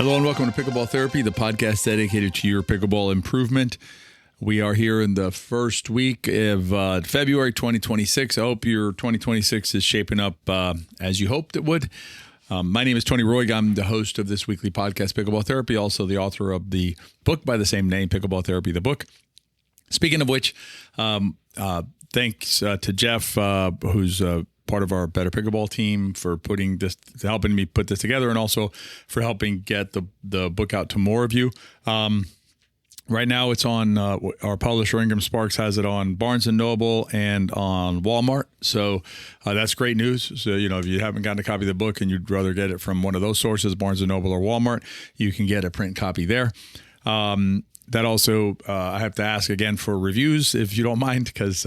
Hello and welcome to Pickleball Therapy, the podcast dedicated to your pickleball improvement. We are here in the first week of February 2026. I hope your 2026 is shaping up as you hoped it would. My name is Tony Roig. I'm the host of this weekly podcast, Pickleball Therapy, also the author of the book by the same name, Pickleball Therapy, the book. Speaking of which, thanks to Jeff, who's part of our Better Pickleball team, for helping me put this together, and also for helping get the book out to more of you. Right now it's on our publisher Ingram Sparks has it on Barnes & Noble and on Walmart. So that's great news. So, if you haven't gotten a copy of the book and you'd rather get it from one of those sources, Barnes & Noble or Walmart, you can get a print copy there. That also, I have to ask again for reviews, if you don't mind, because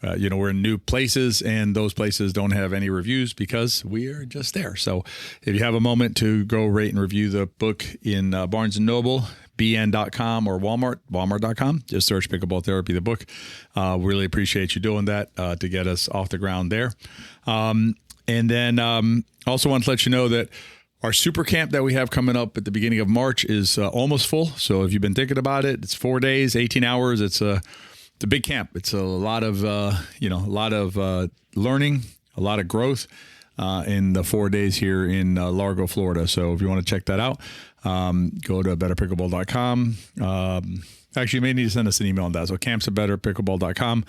we're in new places and those places don't have any reviews because we are just there. So if you have a moment to go rate and review the book in Barnes & Noble, bn.com, or walmart.com, just search Pickleball Therapy, the book. Really appreciate you doing that to get us off the ground there. And then also want to let you know that our super camp that we have coming up at the beginning of March is almost full. So if you've been thinking about it, it's 4 days, 18 hours. It's a big camp. It's a lot of learning, a lot of growth in the 4 days here in Largo, Florida. So if you want to check that out, go to betterpickleball.com. Actually, you may need to send us an email on that. So camps@betterpickleball.com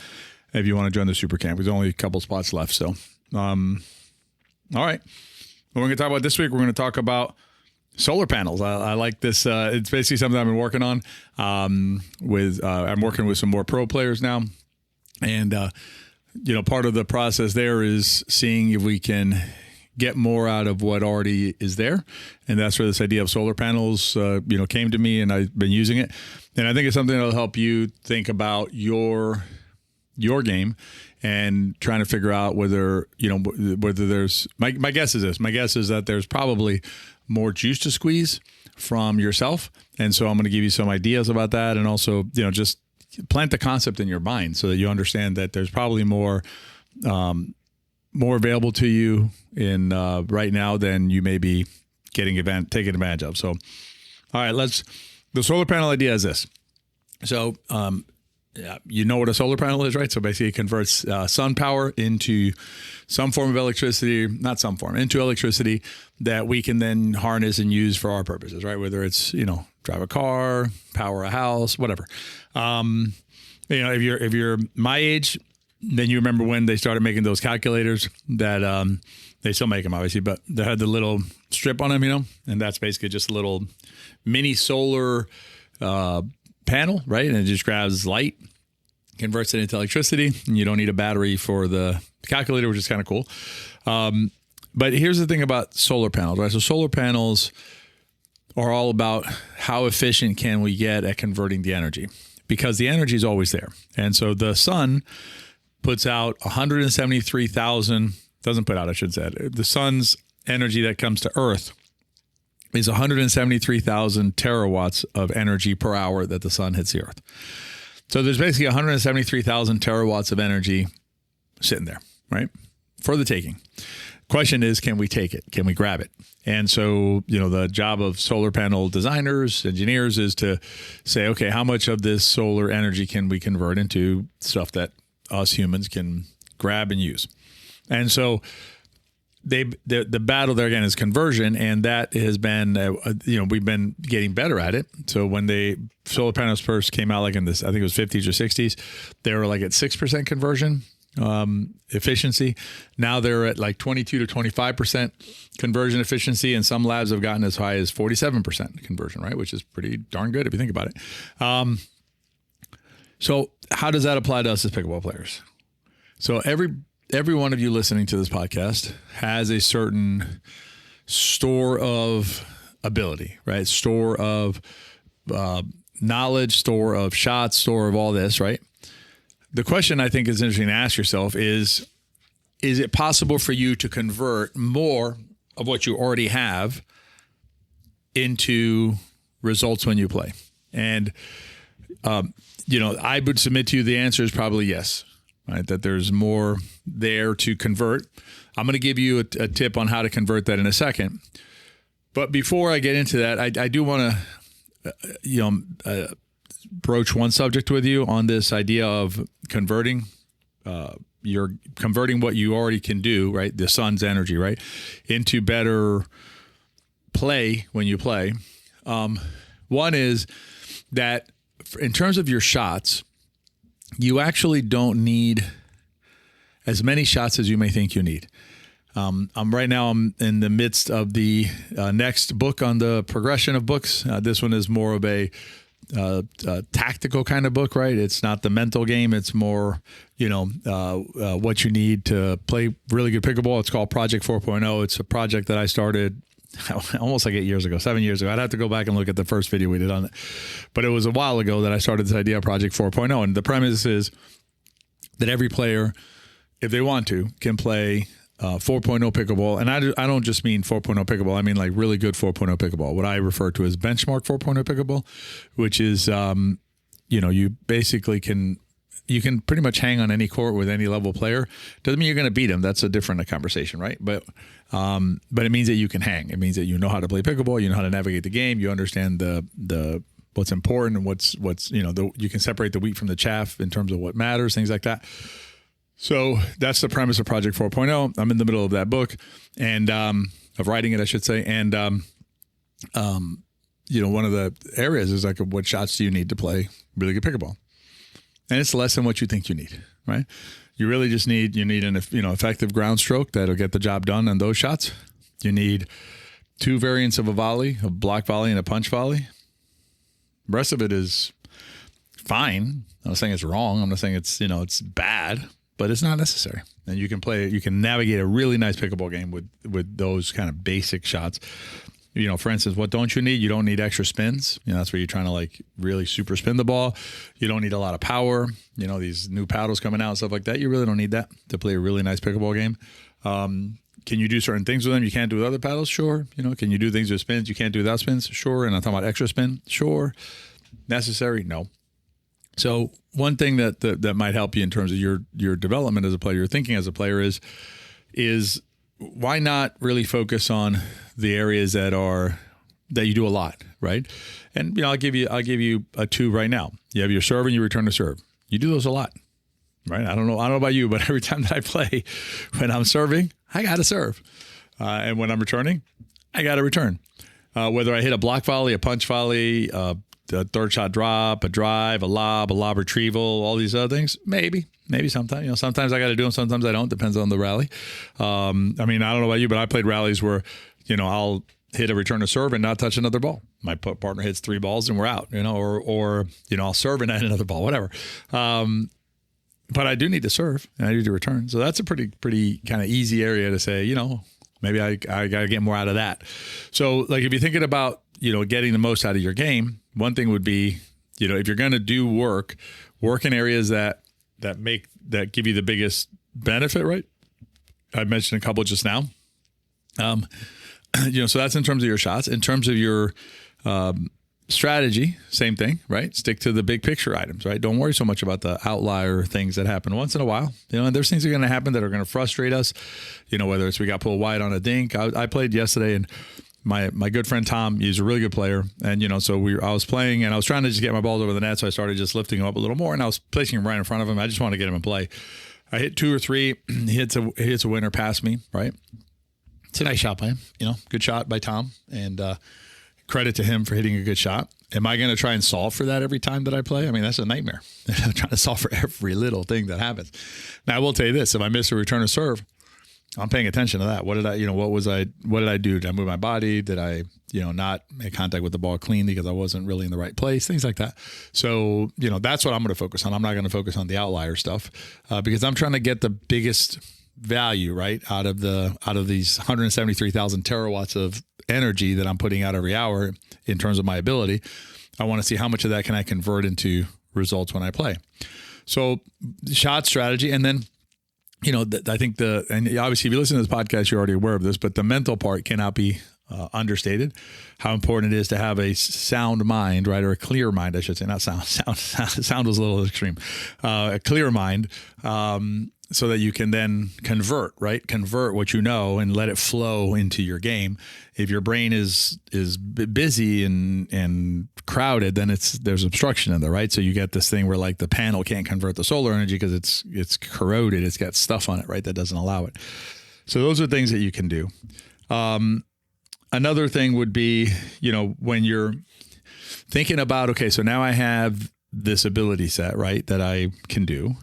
if you want to join the super camp. There's only a couple spots left. So, all right. What we're going to talk about this week, we're going to talk about solar panels. I like this. It's basically something I've been working on. I'm working with some more pro players now, and part of the process there is seeing if we can get more out of what already is there, and that's where this idea of solar panels, came to me, and I've been using it, and I think it's something that'll help you think about your game and trying to figure out whether there's my guess is this. My guess is that there's probably more juice to squeeze from yourself. And so I'm going to give you some ideas about that. And also, just plant the concept in your mind so that you understand that there's probably more available to you in right now than you may be taking advantage of. So, all right, the solar panel idea is this. So, you know what a solar panel is, right? So basically it converts sun power into some form of electricity, into electricity that we can then harness and use for our purposes, right? Whether it's, drive a car, power a house, whatever. If you're my age, then you remember when they started making those calculators that they still make them, obviously, but they had the little strip on them, and that's basically just a little mini solar panel, right? And it just grabs light, converts it into electricity, and you don't need a battery for the calculator, which is kind of cool. But here's the thing about solar panels, right? So solar panels are all about how efficient can we get at converting the energy, because the energy is always there. And so the sun puts out 173,000, doesn't put out, I should say. The sun's energy that comes to Earth is 173,000 terawatts of energy per hour that the sun hits the Earth. So there's basically 173,000 terawatts of energy sitting there, right? For the taking. Question is, can we take it? Can we grab it? And so, the job of solar panel designers, engineers, is to say, okay, how much of this solar energy can we convert into stuff that us humans can grab and use? And so the battle there again is conversion, and that has been we've been getting better at it. So when solar panels first came out, like in this, I think it was 50s or 60s, they were like at 6% conversion efficiency. Now they're at like 22 to 25% conversion efficiency, and some labs have gotten as high as 47% conversion, right? Which is pretty darn good if you think about it. So how does that apply to us as pickleball players? So every one of you listening to this podcast has a certain store of ability, right? Store of knowledge, store of shots, store of all this, right? The question I think is interesting to ask yourself is it possible for you to convert more of what you already have into results when you play? And, I would submit to you the answer is probably yes. Right, that there's more there to convert. I'm going to give you a tip on how to convert that in a second. But before I get into that, I do want to, broach one subject with you on this idea of converting. You're converting what you already can do, right? The sun's energy, right, into better play when you play. One is that in terms of your shots, you actually don't need as many shots as you may think you need. I'm in the midst of the next book on the progression of books. This one is more of a tactical kind of book, right? It's not the mental game. It's more, what you need to play really good pickleball. It's called Project 4.0. It's a project that I started almost like 7 years ago. I'd have to go back and look at the first video we did on it. But it was a while ago that I started this idea of Project 4.0. And the premise is that every player, if they want to, can play 4.0 pickleball. And I don't just mean 4.0 pickleball. I mean like really good 4.0 pickleball, what I refer to as benchmark 4.0 pickleball, which is, you basically you can pretty much hang on any court with any level player. Doesn't mean you're going to beat them. That's a different conversation, right? But it means that you can hang. It means that you know how to play pickleball. You know how to navigate the game. You understand the what's important and what's you can separate the wheat from the chaff in terms of what matters, things like that. So that's the premise of Project 4.0. I'm in the middle of that book and of writing it, I should say. And one of the areas is like, what shots do you need to play really good pickleball? And it's less than what you think you need, right? You really just need an effective ground stroke that'll get the job done on those shots. You need 2 variants of a volley, a block volley and a punch volley. The rest of it is fine. I'm not saying it's wrong. I'm not saying it's bad, but it's not necessary. And you can navigate a really nice pickleball game with those kind of basic shots. For instance, what don't you need? You don't need extra spins. That's where you're trying to like really super spin the ball. You don't need a lot of power. These new paddles coming out and stuff like that. You really don't need that to play a really nice pickleball game. Can you do certain things with them you can't do with other paddles? Sure. Can you do things with spins you can't do without spins? Sure. And I'm talking about extra spin? Sure. Necessary? No. So one thing that might help you in terms of your development as a player, your thinking as a player is why not really focus on the areas that you do a lot, right? And I'll give you a 2 right now. You have your serve and your return to serve. You do those a lot, right? I don't know about you, but every time that I play, when I'm serving, I got to serve, and when I'm returning, I got to return. Whether I hit a block volley, a punch volley, a third shot drop, a drive, a lob retrieval, all these other things, maybe sometimes. Sometimes I got to do them, sometimes I don't. Depends on the rally. I don't know about you, but I played rallies where, I'll hit a return to serve and not touch another ball. My partner hits 3 balls and we're out, or I'll serve and hit another ball, whatever. But I do need to serve and I need to return. So that's a pretty kind of easy area to say, maybe I got to get more out of that. So like if you're thinking about, getting the most out of your game, one thing would be, if you're going to do work in areas that give you the biggest benefit, right? I mentioned a couple just now. So that's in terms of your shots. In terms of your strategy, same thing, right? Stick to the big picture items, right? Don't worry so much about the outlier things that happen once in a while. And there's things that are going to happen that are going to frustrate us. Whether it's we got pulled wide on a dink. I played yesterday and my good friend Tom, he's a really good player. And, I was playing and I was trying to just get my balls over the net. So I started just lifting him up a little more and I was placing him right in front of him. I just want to get him in play. I hit 2 or 3, he hits a winner past me, right? It's a nice shot by him, good shot by Tom, and credit to him for hitting a good shot. Am I going to try and solve for that every time that I play? I mean, that's a nightmare. I'm trying to solve for every little thing that happens. Now, I will tell you this: if I miss a return or serve, I'm paying attention to that. What did I do? Did I move my body? Did I, not make contact with the ball cleanly because I wasn't really in the right place? Things like that. So, that's what I'm going to focus on. I'm not going to focus on the outlier stuff because I'm trying to get the biggest value, right, out of these 173,000 terawatts of energy that I'm putting out every hour in terms of my ability. I want to see how much of that can I convert into results when I play. So shot strategy. And then, I think and obviously if you listen to this podcast, you're already aware of this, but the mental part cannot be understated. How important it is to have a sound mind, right? Or a clear mind, I should say, not sound. Sound was a little extreme. A clear mind, so that you can then convert what you know and let it flow into your game. If your brain is busy and crowded, then there's obstruction in there, right? So you get this thing where like the panel can't convert the solar energy because it's corroded. It's got stuff on it, right? That doesn't allow it. So those are things that you can do. Another thing would be, when you're thinking about, okay, so now I have this ability set, right, that I can do.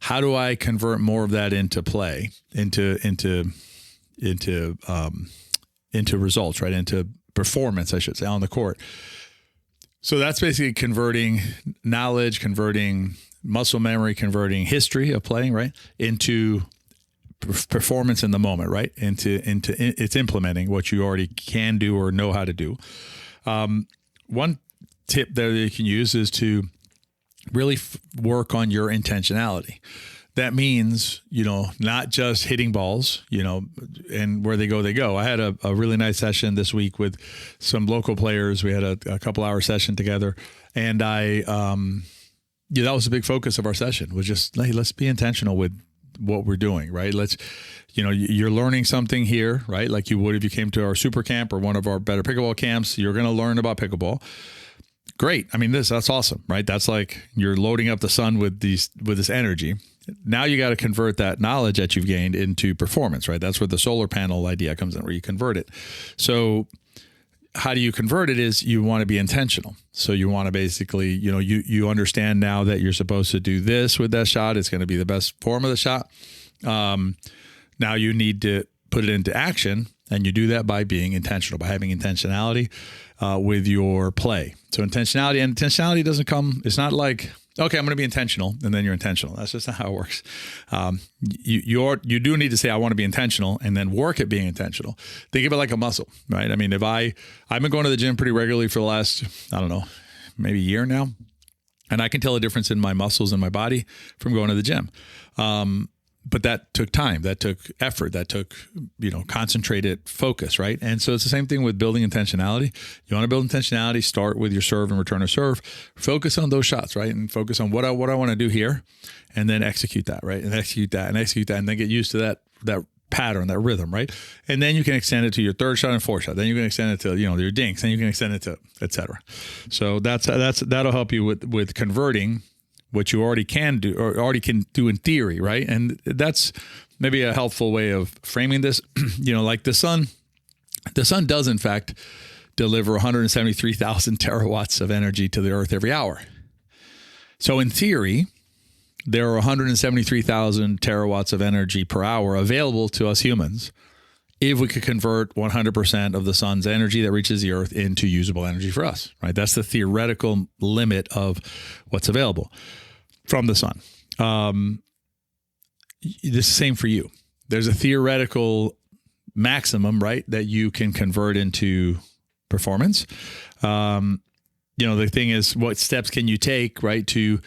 How do I convert more of that into play, into results, right? Into performance, I should say, on the court. So that's basically converting knowledge, converting muscle memory, converting history of playing, right, into performance in the moment, right? It's implementing what you already can do or know how to do. One tip there that you can use is to really work on your intentionality. That means, not just hitting balls, and where they go. I had a really nice session this week with some local players. We had a couple hour session together, and that was a big focus of our session, was just, hey, let's be intentional with what we're doing, right? You're learning something here, right? Like you would if you came to our super camp or one of our better pickleball camps. You're going to learn about pickleball. Great. I mean, that's awesome, right? That's like you're loading up the sun with this energy. Now you got to convert that knowledge that you've gained into performance, right? That's where the solar panel idea comes in, where you convert it. So how do you convert it is you want to be intentional. So you want to basically, you understand now that you're supposed to do this with that shot. It's going to be the best form of the shot. Now you need to put it into action, and you do that by being intentional, by having intentionality with your play. So intentionality doesn't come, it's not like, okay, I'm going to be intentional, and then you're intentional. That's just not how it works. You do need to say, I want to be intentional, and then work at being intentional. Think of it like a muscle, right? I mean, I've been going to the gym pretty regularly for the last, I don't know, maybe a year now, and I can tell a difference in my muscles and my body from going to the gym. But that took time, that took effort, that took, concentrated focus, right? And so it's the same thing with building intentionality. You want to build intentionality, start with your serve and return of serve, focus on those shots, right? And focus on what I want to do here, and then execute that, right? And execute that, and then get used to that pattern, that rhythm, right? And then you can extend it to your third shot and fourth shot. Then you can extend it to, your dinks, and you can extend it to, et cetera. So that'll help you with converting what you already can do or already can do in theory, right? And that's maybe a helpful way of framing this. Like the sun does in fact deliver 173,000 terawatts of energy to the earth every hour. So in theory, there are 173,000 terawatts of energy per hour available to us humans if we could convert 100% of the sun's energy that reaches the earth into usable energy for us, right? That's the theoretical limit of what's available from the sun. This is the same for you. There's a theoretical maximum, right, that you can convert into performance. The thing is, what steps can you take, right, to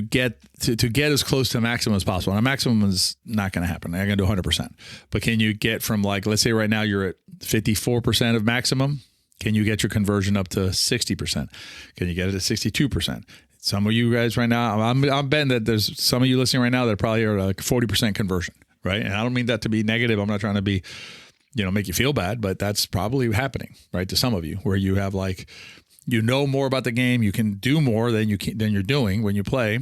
get as close to a maximum as possible? And a maximum is not going to happen. I'm going to do 100%. But can you get from, like, let's say right now you're at 54% of maximum. Can you get your conversion up to 60%? Can you get it to 62%? Some of you guys right now, I'm betting that there's some of you listening right now that probably are like 40% conversion, right? And I don't mean that to be negative. I'm not trying to be, make you feel bad, but that's probably happening, right, to some of you, where you have more about the game, you can do more than you're doing when you play.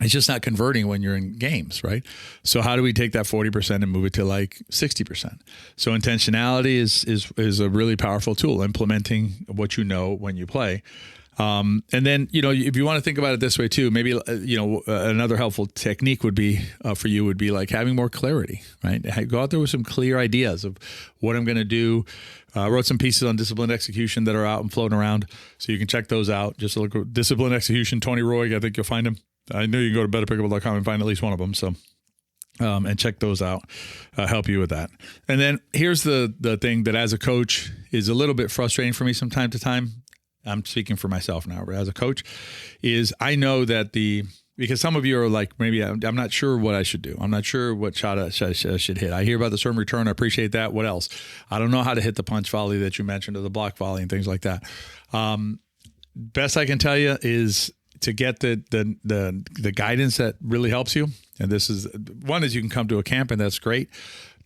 It's just not converting when you're in games, right? So how do we take that 40% and move it to like 60%? So intentionality is a really powerful tool, implementing what you know when you play. And then, if you want to think about it this way too, maybe, another helpful technique would be for you would be like having more clarity, right? Go out there with some clear ideas of what I'm going to do. I wrote some pieces on disciplined execution that are out and floating around, so you can check those out. Just look at disciplined execution, Tony Roy. I think you'll find him. I know you can go to betterpickleball.com and find at least one of them. So, and check those out, help you with that. And then here's the thing that as a coach is a little bit frustrating for me from time to time. I'm speaking for myself now, but as a coach, is I know that because some of you are like, maybe I'm not sure what I should do. I'm not sure what shot I should hit. I hear about the serve and return. I appreciate that. What else? I don't know how to hit the punch volley that you mentioned, or the block volley and things like that. Best I can tell you is to get the guidance that really helps you. And this is one is you can come to a camp, and that's great.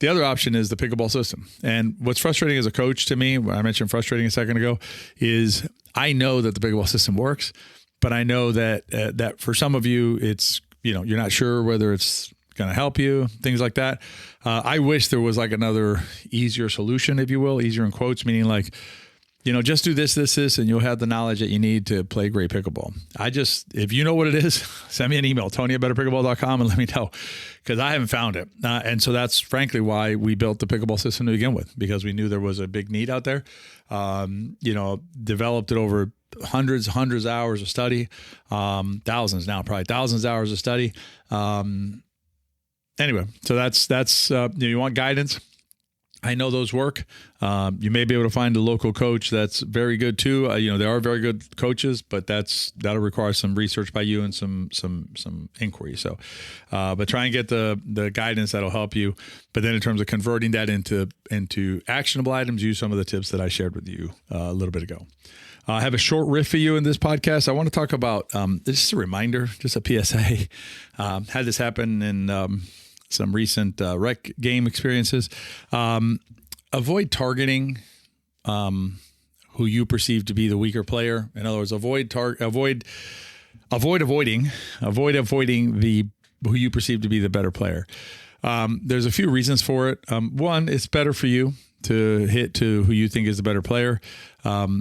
The other option is the pickleball system. And what's frustrating as a coach to me, I mentioned frustrating a second ago, is I know that the pickleball system works, but I know that that for some of you, it's, you're not sure whether it's going to help you, things like that. I wish there was like another easier solution, if you will, easier in quotes, meaning like, just do this, and you'll have the knowledge that you need to play great pickleball. If you know what it is, send me an email, tony@betterpickleball.com, and let me know, because I haven't found it. And so that's frankly why we built the pickleball system to begin with, because we knew there was a big need out there. Developed it over hundreds of hours of study, thousands now, probably thousands of hours of study. Anyway, so that's you want guidance. I know those work. You may be able to find a local coach that's very good too. There are very good coaches, but that'll require some research by you and some inquiry. So, but try and get the guidance that'll help you. But then in terms of converting that into actionable items, use some of the tips that I shared with you a little bit ago. I have a short riff for you in this podcast. I want to talk about just a reminder, just a PSA. Had this happen in some recent rec game experiences. Avoid targeting who you perceive to be the weaker player. In other words, avoiding who you perceive to be the better player. There's a few reasons for it. One, it's better for you to hit to who you think is the better player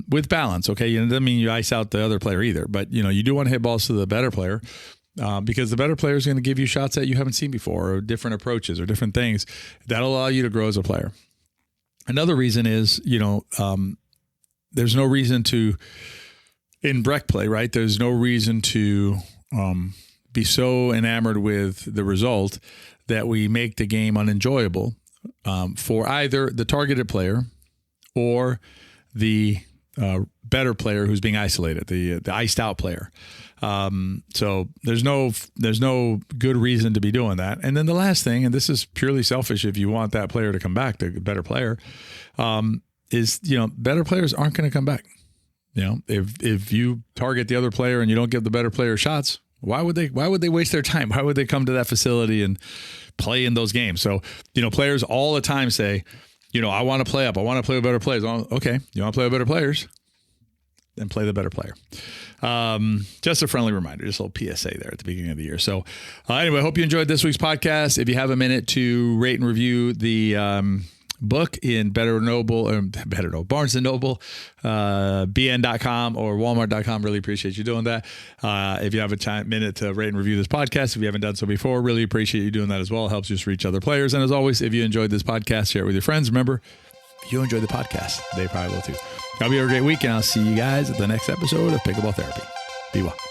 with balance. Okay, it doesn't mean you ice out the other player either, but you do want to hit balls to the better player. Because the better player is going to give you shots that you haven't seen before, or different approaches, or different things that'll allow you to grow as a player. Another reason is, there's no reason to, in rec play, right? There's no reason to be so enamored with the result that we make the game unenjoyable for either the targeted player or the better player who's being isolated, the iced out player. So there's no good reason to be doing that. And then the last thing, and this is purely selfish, if you want that player to come back, the better player, is, better players aren't going to come back. If you target the other player and you don't give the better player shots, why would they waste their time? Why would they come to that facility and play in those games? So, players all the time say, I want to play up. I want to play with better players. Okay. You want to play with better players? Then play the better player. Just a friendly reminder, just a little PSA there at the beginning of the year. So anyway, I hope you enjoyed this week's podcast. If you have a minute to rate and review the book in Barnes & Noble, BN.com or Walmart.com, really appreciate you doing that. If you have a minute to rate and review this podcast, if you haven't done so before, really appreciate you doing that as well. It helps us reach other players. And as always, if you enjoyed this podcast, share it with your friends. Remember, if you enjoy the podcast, they probably will too. Have a great week, and I'll see you guys at the next episode of Pickleball Therapy. Be well.